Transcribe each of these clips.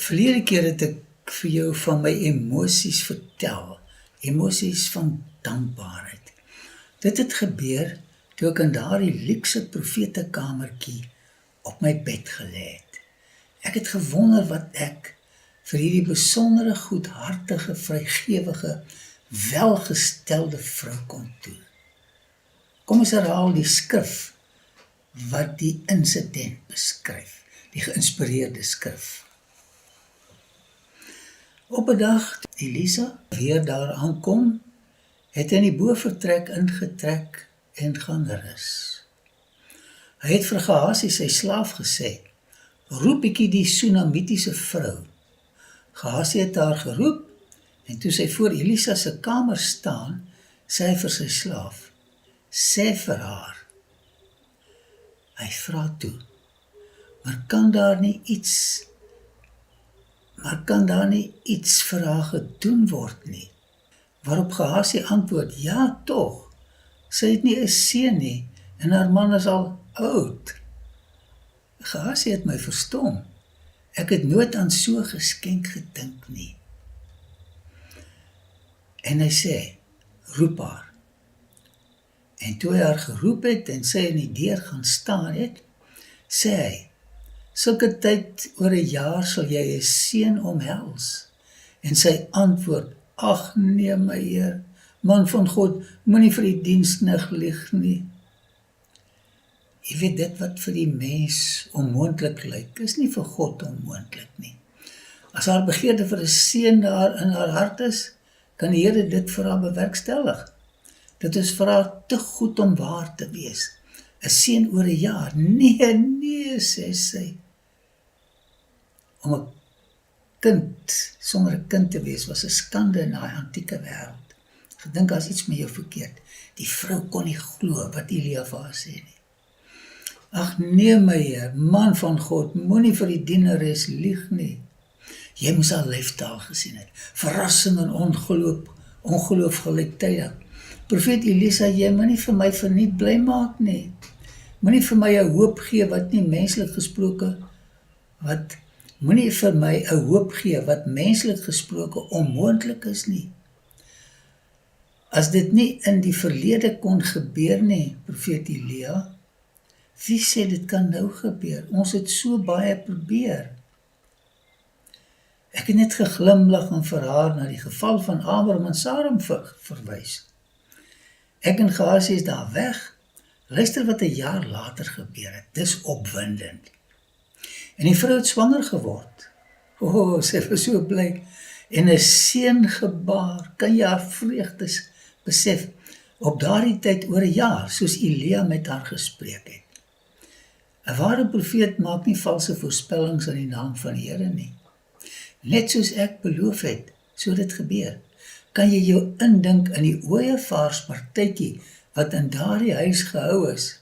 Verlede keer het ek vir jou van my emosies vertel, emosies van dankbaarheid. Dit het gebeur toe ek in daardie luukse profetekamertjie op my bed gelê het. Ek het gewonder wat ek vir hierdie besondere, goedhartige, vrygewige, welgestelde vrou kon doen. Kom ons herhaal die skrif wat die insident beskryf, die geïnspireerde skrif. Op 'n dag, toe Elisa weer daar aankom, het hy in die bovertrek ingetrek en gaan rus. Hy het vir Gehasie sy slaaf gesê, roep bietjie die Sunamitiese vrou. Gehasie het haar geroep, en toe sy voor Elisa se kamer staan, sê hy vir sy slaaf, sê vir haar. Hy vra toe, maar kan daar nie iets vir haar gedoen word nie? Waarop Gehasie antwoord, ja tog, sy het nie 'n seun nie, en haar man is al oud. Gehasie het my verstom, ek het nooit aan so 'n geskenk gedink nie. En hy sê, roep haar. En toe hy haar geroep het en sy in die deur gaan staan het, sê hy, sulke tyd oor 'n jaar sal jy 'n seun omhels. En sy antwoord, ag nee my Heer, man van God, moenie vir die diensknegt lieg nie. Jy weet, dit wat vir die mens onmoontlik lyk, is nie vir God onmoontlik nie. As haar begeerte vir 'n seun daar in haar hart is, kan die Here dit vir haar bewerkstellig. Dit is vir haar te goed om waar te wees. 'n seun oor 'n jaar, nee, sê sy. Om 'n kind, sonder 'n kind te wees, was 'n skande in daai antieke wêreld. Gedink as iets met jou verkeerd. Die vrou kon nie glo wat Elia vir haar sê nie. Ag nee my Heer, man van God, moenie vir die dienares lieg nie. Jy moes haar lyfstaal gesien het. Verrassing en ongeloof gelyktydig. Profeet Elisa, jy moenie vir my verniet bly maak nie. Moenie vir my 'n hoop gee wat nie menslik gesproke, moenie vir my 'n hoop gee wat menslik gesproke onmoontlik is nie. As dit nie in die verlede kon gebeur nie, profeet Elia, wie sê dit kan nou gebeur? Ons het so baie probeer. Ek het net geglimlag en vir haar na die geval van Abraham en Saram verwys. Ek en Gehasie is daar weg. Luister wat 'n jaar later gebeur het. Dis opwindend. En die vrou het swanger geword. Sy was so bly. En 'n seun gebaar. Kan jy haar vreugdes besef? Op daardie tyd oor 'n jaar, soos Elia met haar gespreek het. 'n Ware profeet maak nie valse voorspellings in die naam van die Here nie. Net soos ek beloof het, so dit gebeur. Kan jy jou indink in die ooievaarspartytjie wat in daardie huis gehou is?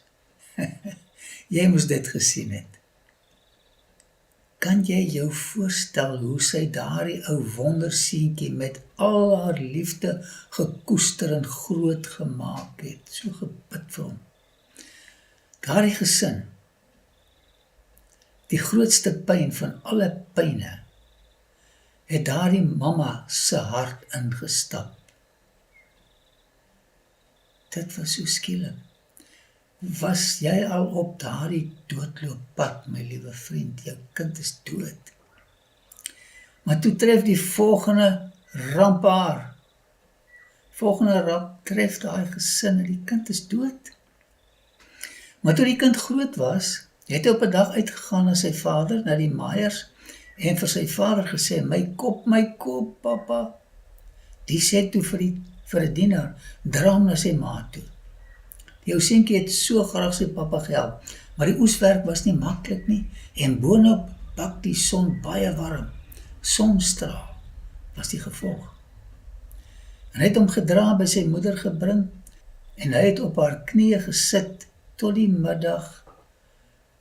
Jy moes dit gesien het. Kan jy jou voorstel hoe sy daardie ou wonderseentjie met al haar liefde gekoester en groot gemaak het, so gebid vir hom. Daardie gesin, die grootste pyn van alle pyne, het daardie mamma se hart ingestap. Dit was so skielik. Was jy al op daardie doodlooppad, my liewe vriend, jou kind is dood. Maar toe tref die volgende ramp haar. Volgende ramp tref daai gesin en die kind is dood. Maar toe die kind groot was, het hy op 'n dag uitgegaan na sy vader, na die maaiers, en vir sy vader gesê, my kop, papa. Die sê toe vir 'n dienaar, dra hom na sy ma toe. Jou seentjie het so graag sy pappa gehelp, maar die oeswerk was nie maklik nie, en boonop bak die son baie warm. Sonstraal was die gevolg. En hy het hom gedra by sy moeder gebring, en hy het op haar knieë gesit tot die middag,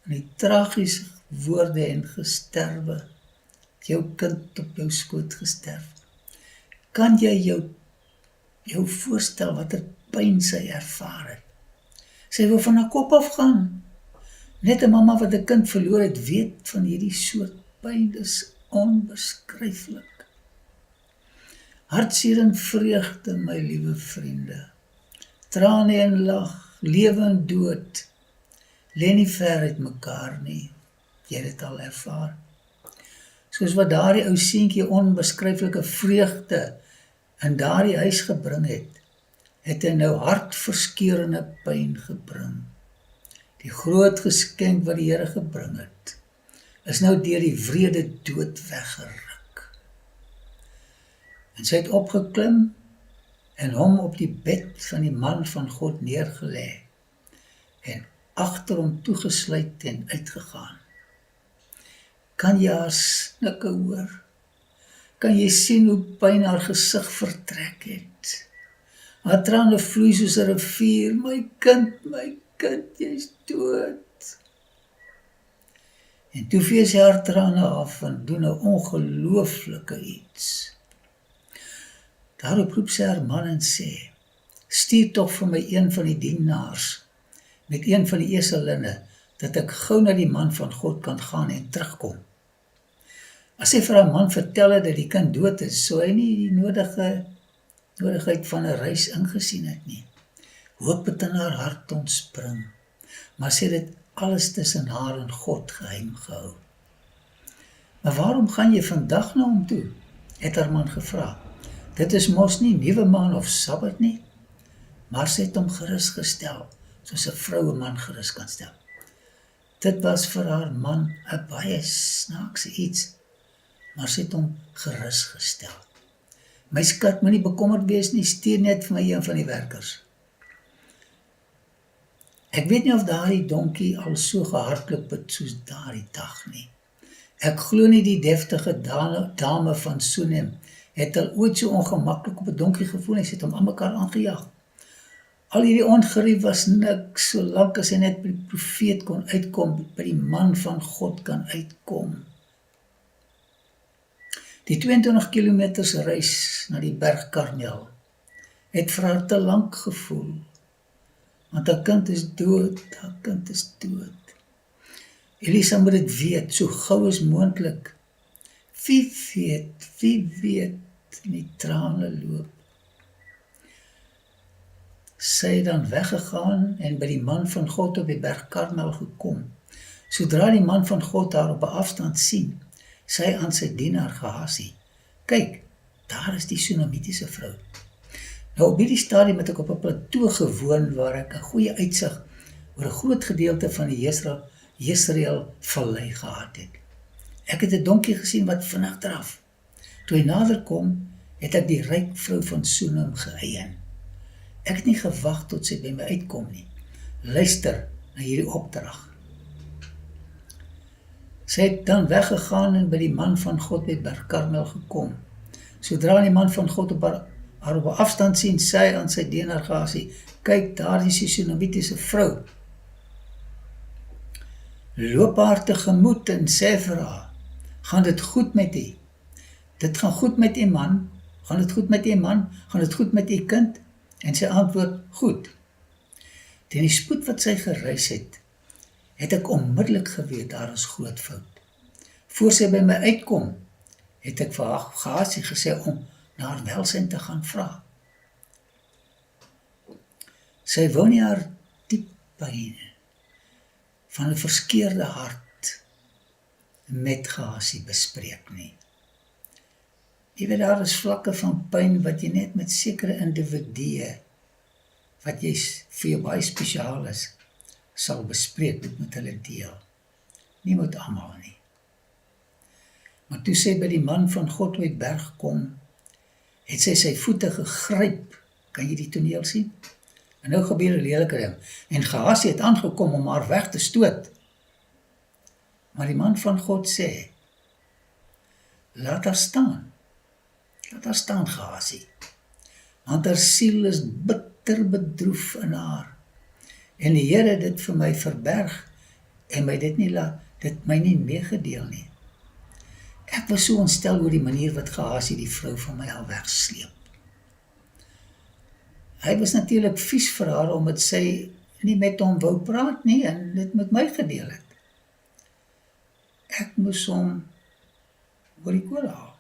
en die tragiese woorde en gesterwe, jou kind op jou skoot gesterf. Kan jy jou voorstel wat pyn sy ervaar het? Sy wil van haar kop afgaan. Net 'n mamma wat 'n kind verloor het, weet van hierdie soort pyn. Dis onbeskryflik. Hartseer en vreugde, my liewe vriende. Trane en lag, lewe en dood, lê nie ver uit mekaar nie. Jy het dit al ervaar. Soos wat daardie ou seentjie onbeskryflike vreugde in daardie huis gebring het hy nou hartverskeurende pyn gebring. Die groot geskenk wat die Here gebring het, is nou deur die wrede dood weggeruk. En sy het opgeklim en hom op die bed van die man van God neergelê en agter hom toegesluit en uitgegaan. Kan jy haar snikke hoor? Kan jy sien hoe pyn haar gesig vertrek het? Haar trane vloei soos 'n rivier. My kind, jy's dood. En toe vee sy haar trane af en doen 'n ongelooflike iets. Daarop roep sy haar man en sê, stuur tog vir my een van die dienaars met een van die eselinne, dat ek gou na die man van God kan gaan en terugkom. As sy vir haar man vertel het dat die kind dood is, sou hy nie die nodigheid van 'n reis ingesien het nie. Hoop het in haar hart ontspring, maar sy het dit alles tussen haar en God geheim gehou. Maar waarom gaan jy vandag na hom toe? Het haar man gevra. Dit is mos nie nuwe maan of Sabbat nie, maar sy het hom gerus gestel, soos 'n vrou 'n man gerus kan stel. Dit was vir haar man 'n baie snaakse iets, maar sy het hom gerus gestel. My skat, moenie bekommerd wees nie, stuur net vir my een van die werkers. Ek weet nie of daardie donkie al so gehardloop het soos daardie dag nie. Ek glo nie die deftige dame van Sunem het al ooit so ongemaklik op 'n donkie gevoel en sy het hom aan mekaar aangejaag. Al hierdie ongerief was niks, solank as hy net by die profeet kon uitkom, by die man van God kan uitkom. Die 22 kilometers reis na die berg Karmel het vir haar te lank gevoel, want haar kind is dood, Elisa moet dit weet, so gou as moontlik. Wie weet, en die trane loop. Sy het dan weggegaan en by die man van God op die berg Karmel gekom. Sodra die man van God haar op 'n afstand sien, sy aan sy dienaar Gehasie, kyk, daar is die Sunamitiese vrou. Nou op hierdie stadium het ek op 'n plateau gewoon waar ek 'n goeie uitsig oor 'n groot gedeelte van die Jesreel vallei gehad het. Ek het 'n donkie gesien wat vinnig draf. Toe hy nader kom, het ek die ryk vrou van Sunem geëien. Ek het nie gewag tot sy by my uitkom nie. Luister na hierdie opdrag. Sy het dan weggegaan en by die man van God by berg Karmel gekom. Sodra die man van God haar op 'n afstand sien, sê hy aan sy dienaar Gehasie, kyk, daar is die Sunamitiese vrou. Loop haar tegemoet en sê vir haar, gaan dit goed met u? Dit gaan goed met u man? Gaan dit goed met u man? Gaan dit goed met u kind? En sy antwoord, goed. Teen die spoed wat sy gereis het ek onmiddellik geweet, daar is groot fout. Voor sy by my uitkom, het ek vir Gehasie gesê om na haar welsyn te gaan vra. Sy wou nie haar diep pyn van 'n verskeurde hart met Gehasie bespreek nie. Jy weet, daar is vlakke van pyn wat jy net met sekere individue, wat jy vir jou baie spesiaal is, sal bespreek, dit met hulle deel. Nie met almal nie. Maar toe sy by die man van God op die berg kom, het sy voete gegryp. Kan jy die toneel sien? En nou gebeur 'n lelike ding. En Gehasie het aangekom om haar weg te stoot. Maar die man van God sê, laat haar staan. Laat haar staan, Gehasie. Want haar siel is bitter bedroef in haar. En die Here het dit vir my verberg en dit my nie meegedeel nie. Ek was so ontstel oor die manier wat Gehasie die vrou van my al wegsleep. Hy was natuurlik vies vir haar omdat sy nie met hom wou praat nie en dit met my gedeel het. Ek moes hom oor die kolle haal.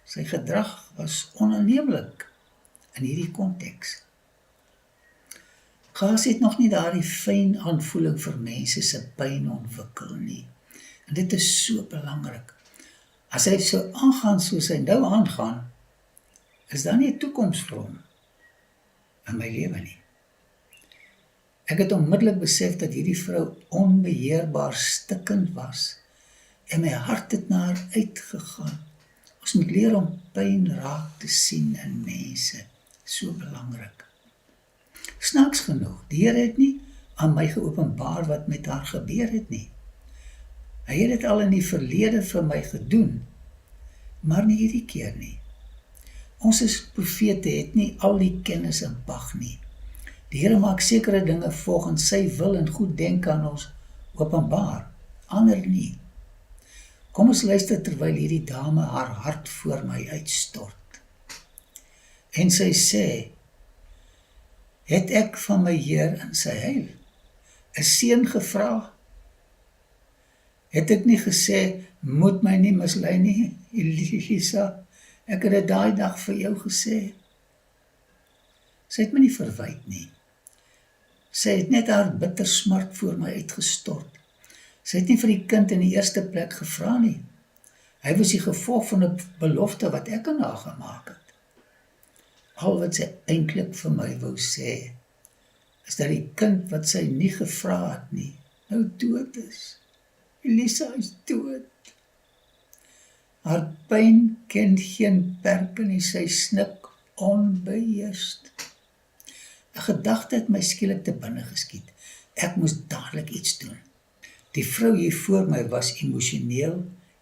Sy gedrag was onaanneemlik in hierdie konteks. Gehasie het nog nie daardie fyn aanvoeling vir mense se pyn ontwikkel nie. En dit is so belangrik. As hy so aangaan soos hy nou aangaan, is daar nie 'n toekoms vir hom in my lewe nie. Ek het onmiddellik besef dat hierdie vrou onbeheerbaar stikkend was en my hart het na haar uitgegaan. Ons moet leer om pyn raak te sien in mense. So belangrik. Snaaks genoeg, die Here het nie aan my geopenbaar wat met haar gebeur het nie. Hy het dit al in die verlede vir my gedoen, maar nie hierdie keer nie. Ons as profete het nie al die kennis in pag nie. Die Here maak sekere dinge volgens sy wil en goed denk aan ons openbaar, ander nie. Kom ons luister terwyl hierdie dame haar hart voor my uitstort. En sy sê, het ek van my Heer in sy heil 'n seun gevra? Het ek nie gesê, moet my nie mislei nie, Elisa, ek het dit daai dag vir jou gesê. Sy het my nie verwyd nie. Sy het net haar bitter smart voor my uitgestort. Sy het nie vir die kind in die eerste plek gevra nie. Hy was die gevolg van 'n belofte wat ek aan haar gemaak het. Al wat sy eintlik vir my wou sê, is dat die kind wat sy nie gevra het nie, nou dood is. Elisa is dood. Haar pyn ken geen perke nie, sy snik onbeheerst. 'n gedagte het my skielik te binne geskiet. Ek moes dadelik iets doen. Die vrou hier voor my was emosioneel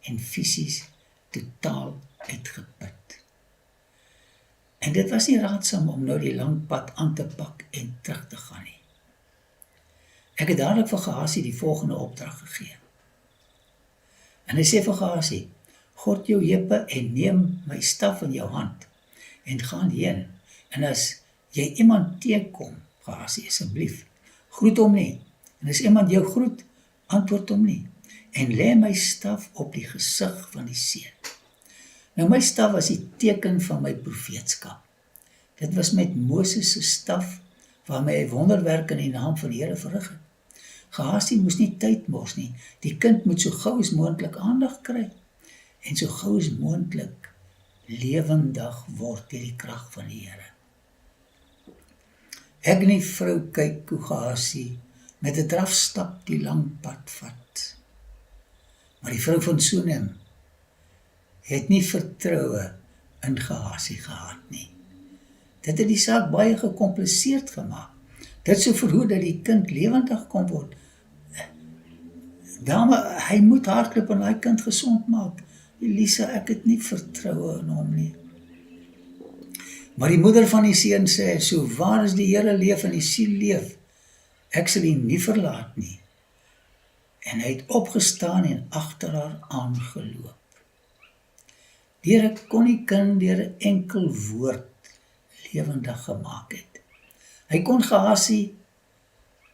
en fisies totaal uitgeput. En dit was nie raadsaam om nou die lang pad aan te pak en terug te gaan nie. Ek het dadelik vir Gehasie die volgende opdrag gegee. En hy sê vir Gehasie, gord jou heupe en neem my staf in jou hand en gaan heen. En as jy iemand teekom, Gehasie, asseblief, groet hom nie. En as iemand jou groet, antwoord hom nie. En lê my staf op die gesig van die seun. Nou my staf was die teken van my profeetskap. Dit was met Moses se staf waarmee hy wonderwerk in die naam van die Here verrig het. Gehasie moes nie tyd mors nie. Die kind moet so gou as moontlik aandag kry en so gou as moontlik lewendig word deur die krag van die Here. Ek en die vrou kyk hoe Gehasie met 'n drafstap die lang pad vat. Maar die vrou van Sonem het nie vertroue in Gehasie gehad nie. Dit het die saak baie gekompliseerd gemaak. Dit sou verhoed dat die kind lewendig kon word. Dame, hy moet hardloop en daai kind gesond maak. Elisa, ek het nie vertroue in hom nie. Maar die moeder van die seun sê, so waar as die Here leef en die siel leef, ek sal hom nie verlaat nie. En hy het opgestaan en agter haar aangeloop. Die Here kon die kind deur 'n enkel woord lewendig gemaak het. Hy kon Gehasie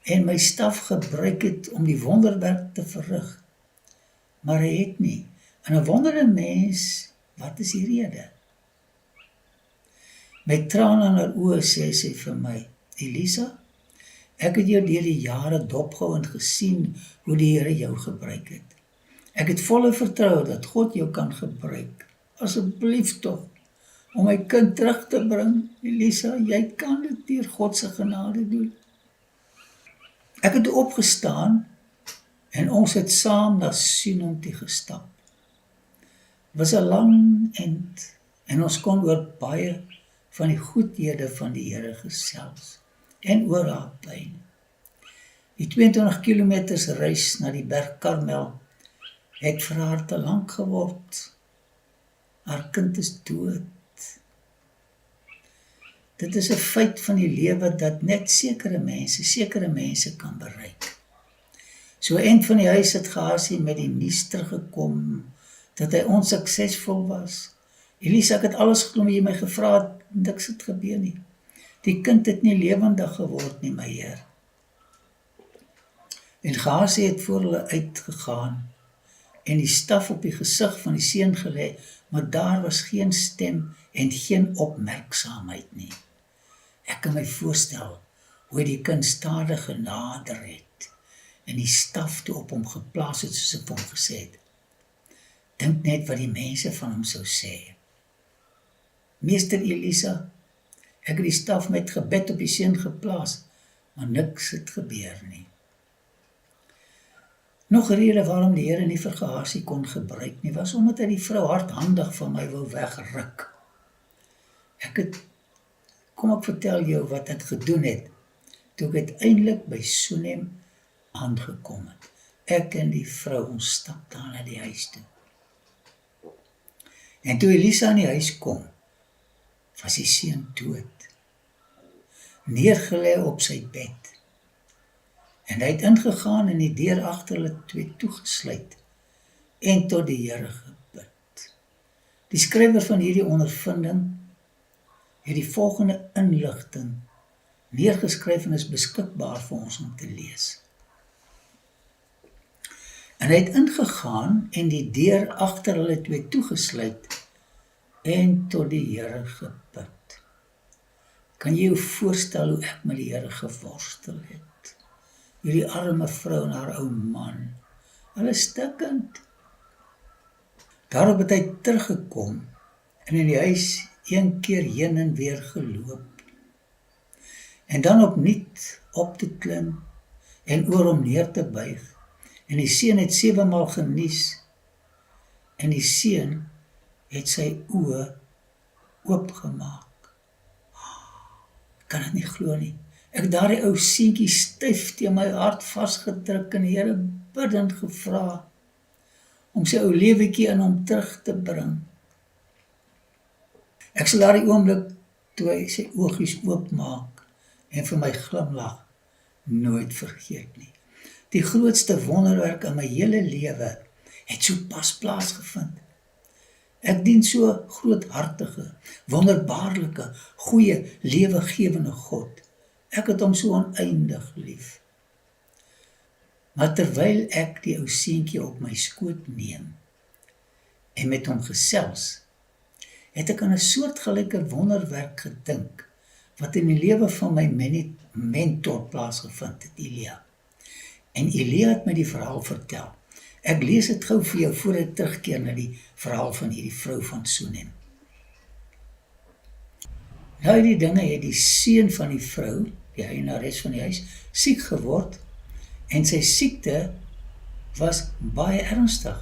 en my staf gebruik het om die wonderwerk te verrig, maar hy het nie. En 'n wonderde mens, wat is die rede? Met trane in haar oë sê sy vir my, Elisa, ek het jou deur die jare dopgehou en gesien hoe die Here jou gebruik het. Ek het volle vertroue dat God jou kan gebruik. Asseblief tog, om my kind terug te bring, Elisa, jy kan dit deur God se genade doen. Ek het opgestaan en ons het saam na Sunem toe gestap. Het was 'n lang end en ons kon oor baie van die goedhede van die Here gesels en oor haar pyn. Die 22 kilometers reis na die berg Karmel het vir haar te lank geword. Haar kind is dood. Dit is 'n feit van die lewe dat net sekere mense kan bereik. So eind van die huis het Gehasie met die nuus teruggekom dat hy onsuksesvol was. Elisa, ek het alles gedoen wat jy my gevra het, niks het gebeur nie. Die kind het nie lewendig geword nie, my Heer. En Gehasie het voor hulle uitgegaan en die staf op die gesig van die seun gelê, maar daar was geen stem en geen opmerksaamheid nie. Ek kan my voorstel hoe hy die kind stadig genader het en die staf toe op hom geplaas het soos ek hom gesê het. Dink net wat die mense van hom sou sê. Meester Elisa, ek het die staf met gebed op die seun geplaas, maar niks het gebeur nie. Nog 'n rede waarom die Here nie vir Gehasie kon gebruik nie, was omdat hy die vrou hardhandig van my wou wegruk. Kom ek vertel jou wat ek gedoen het, toe ek uiteindelik by Sunem aangekom het. Ek en die vrou, ons stap daar na die huis toe. En toe Elisa in die huis kom, was die seun dood, neergelê op sy bed. En hy het ingegaan en die deur agter hulle twee toegesluit en tot die Here gebid. Die skrywer van hierdie ondervinding het die volgende inligting neergeskryf en is beskikbaar vir ons om te lees. En hy het ingegaan en die deur agter hulle twee toegesluit en tot die Here gebid. Kan jy jou voorstel hoe ek met die Here geworstel het? Hierdie arme vrou en haar ou man, hulle stikkend. Daarop het hy teruggekom en in die huis een keer heen en weer geloop. En dan opnuut op te klim en oor hom neer te buig. En die seun het 7 maal genies en die seun het sy oë oopgemaak. Ek kan dit nie glo nie. Ek daardie ou seentjie styf teen my hart vasgedruk en die Here bidend gevra om sy ou lewetjie in hom terug te bring. Ek sal daardie oomblik toe hy sy oogies oopmaak en vir my glimlag nooit vergeet nie. Die grootste wonderwerk in my hele lewe het so pas plaasgevind. Ek dien so groothartige, wonderbaarlike, goeie, lewegewende God. Ek het hom so oneindig lief. Maar terwyl ek die ou seentjie op my skoot neem en met hom gesels, het ek aan 'n soortgelyke wonderwerk gedink wat in die lewe van my mentor plaasgevind het, Elia. En Elia het my die verhaal vertel. Ek lees dit gou vir jou voor ek terugkeer na die verhaal van hierdie vrou van Sunem. Nou die dinge het die seun van die vrou, die eienares van die huis, siek geword en sy siekte was baie ernstig,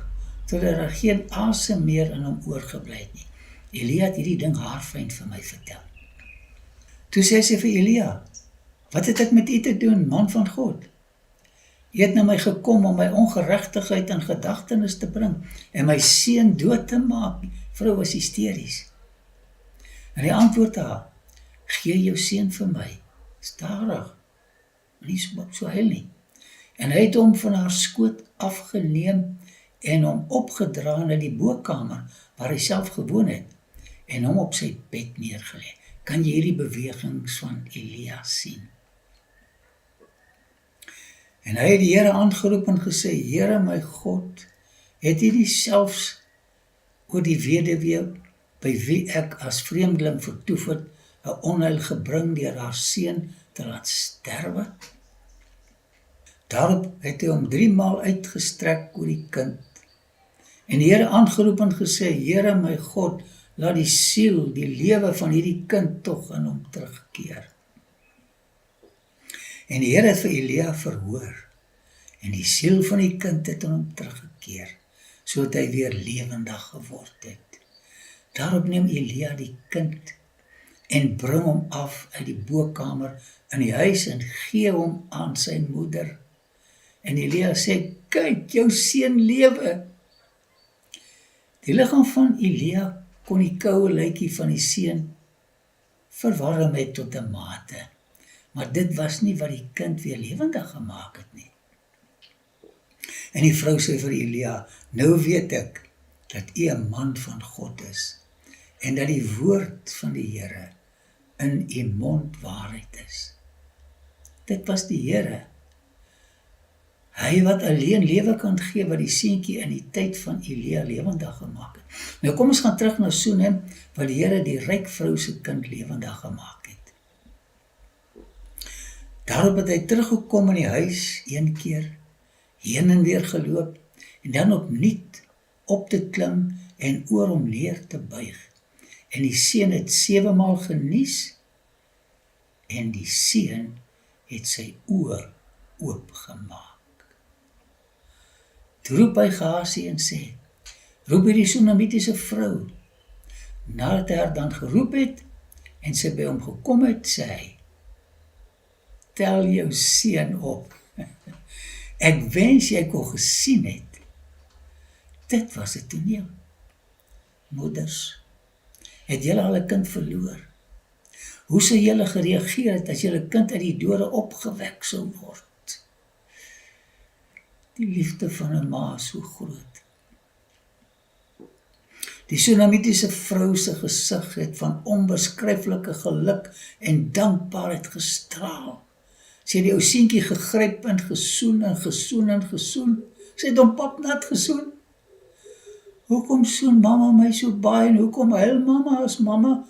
totdat daar geen asem meer in hom oorgebly het nie. Elia het hierdie ding haarfyn vir my vertel. Toe sê sy vir Elia, wat het ek met u te doen, man van God? U het na my gekom om my ongeregtigheid in gedagtenis te bring en my seun dood te maak. Vrou was hysteries. En hy antwoord haar, gee jou seun vir my, stadig, nie so huil nie. En hy het hom van haar skoot afgeneem en hom opgedra na die bokkamer waar hy self gewoon het en hom op sy bed neergelê. Kan jy hierdie bewegings van Elia sien? En hy het die Here aangeroep en gesê, Here my God, het u nie selfs oor die weduwee by wie ek as vreemdeling vertoef het, 'n onheil gebring deur haar seun te laat sterwe? Daarop het hy hom 3 maal uitgestrek oor die kind. En die Here aangeroep en gesê, Here my God, laat die siel, die lewe van hierdie kind tog in hom terugkeer. En die Here het vir Elia verhoor, en die siel van die kind het in hom teruggekeer, sodat hy weer lewendig geword het. Daarop neem Elia die kind en bring hom af uit die bokkamer in die huis en gee hom aan sy moeder. En Elia sê, kyk, jou seun lewe. Die liggaam van Elia kon die koue lykie van die seun verwarm het tot 'n mate, maar dit was nie wat die kind weer lewendig gemaak het nie. En die vrou sê vir Elia, nou weet ek dat u 'n man van God is en dat die woord van die Here in u mond waarheid is. Dit was die Here. Hy wat alleen lewe kan gee, wat die seentjie in die tyd van Elia lewendig gemaak het. Nou kom ons gaan terug na Sunem, waar die Here die ryk vrou se kind lewendig gemaak het. Daarop het hy teruggekom in die huis, een keer, heen en weer geloop, en dan opnuut op te klim en oor hom neer te buig. En die seun het 7 maal genies, en die seun het sy oor oopgemaak. Toe roep hy Gehasie en sê, roep hierdie Sunamitiese vrou. Nadat hy haar dan geroep het, en sy by hom gekom het, sê hy, tel jou seun op. Ek wens jy kon gesien het. Dit was 'n toneel. Moeders, het julle al 'n kind verloor? Hoe sou julle gereageer het as julle kind uit die dode opgewek sou word? Die liefde van 'n ma is so groot. Die Sunamitiese vrou se gesig het van onbeskryflike geluk en dankbaarheid gestraal. Sy het die ou seentjie gegryp en gesoen en gesoen en gesoen. Sy het hom papnat gesoen. Hoekom soen mamma my so baie en hoekom huil mamma as mamma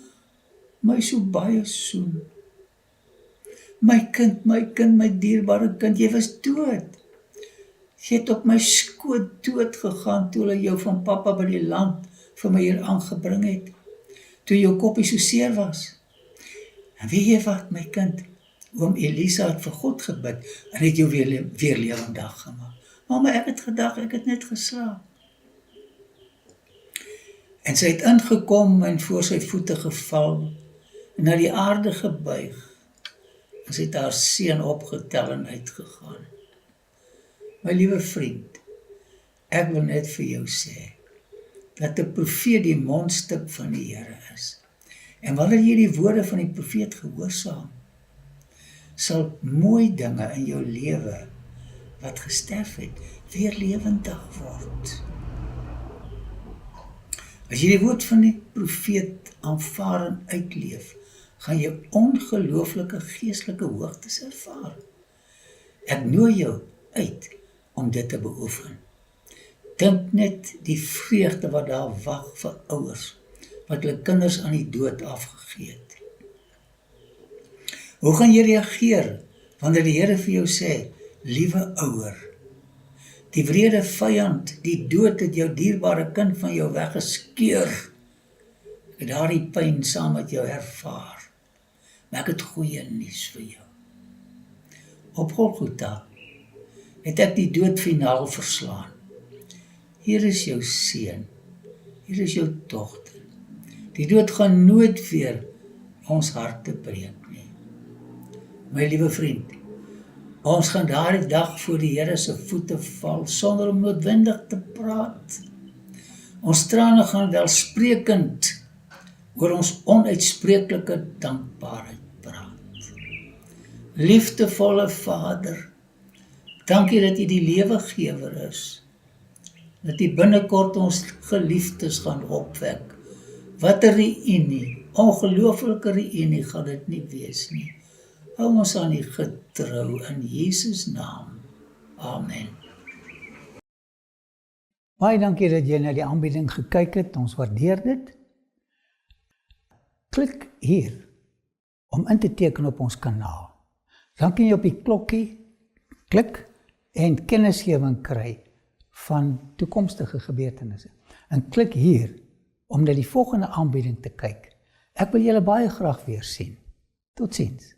my so baie soen? My kind, my dierbare kind, jy was dood. Jy het op my skoot dood gegaan toe hulle jou van pappa by die land vir my hier aangebring het, toe jou koppie so seer was. En weet jy wat, my kind, oom Elisa het vir God gebid en het jou weer lewendig gemaak. Mamma, ek het gedag, ek het net geslaap. En sy het ingekom en voor sy voete geval en na die aarde gebuig. En sy het haar seun opgetel en uitgegaan. My liewe vriend, ek wil net vir jou sê, dat 'n profeet die mondstuk van die Here is. En wanneer jy die woorde van die profeet gehoorsaam, sal mooi dinge in jou lewe, wat gesterf het, weer lewendig word. As jy die woord van die profeet aanvaar en uitleef, gaan jy ongelooflike geestelike hoogtes ervaar. Ek nooi jou uit om dit te beoefen. Dink net die vreugde wat daar wag vir ouers, wat hulle kinders aan die dood afgegee het. Hoe gaan jy reageer, wanneer die Here vir jou sê, liewe ouer, die wrede vyand, die dood het jou dierbare kind van jou weggeskeur. Ek het daardie pyn saam met jou ervaar, maar ek het goeie nuus vir jou. Op Golgotha het ek die dood finaal verslaan. Hier is jou seun, hier is jou dogter. Die dood gaan nooit weer ons harte breek nie. My liewe vriend, ons gaan daardie dag voor die Here se voete val, sonder om noodwendig te praat. Ons trane gaan welsprekend oor ons onuitspreeklike dankbaarheid praat. Liefdevolle Vader, dankie dat U die lewegewer is, dat U binnekort ons geliefdes gaan opwek. Wat 'n reunie, ongelooflike reunie gaan dit nie wees nie. Hou ons aan U getrou in Jesus naam. Amen. Baie dankie dat jy na die aanbieding gekyk het, ons waardeer dit. Klik hier om in te teken op ons kanaal. Dan kan jy op die klokkie klik en kennisgewing kry van toekomstige gebeurtenisse. En klik hier om na die volgende aanbieding te kyk. Ek wil julle baie graag weer sien. Totsiens.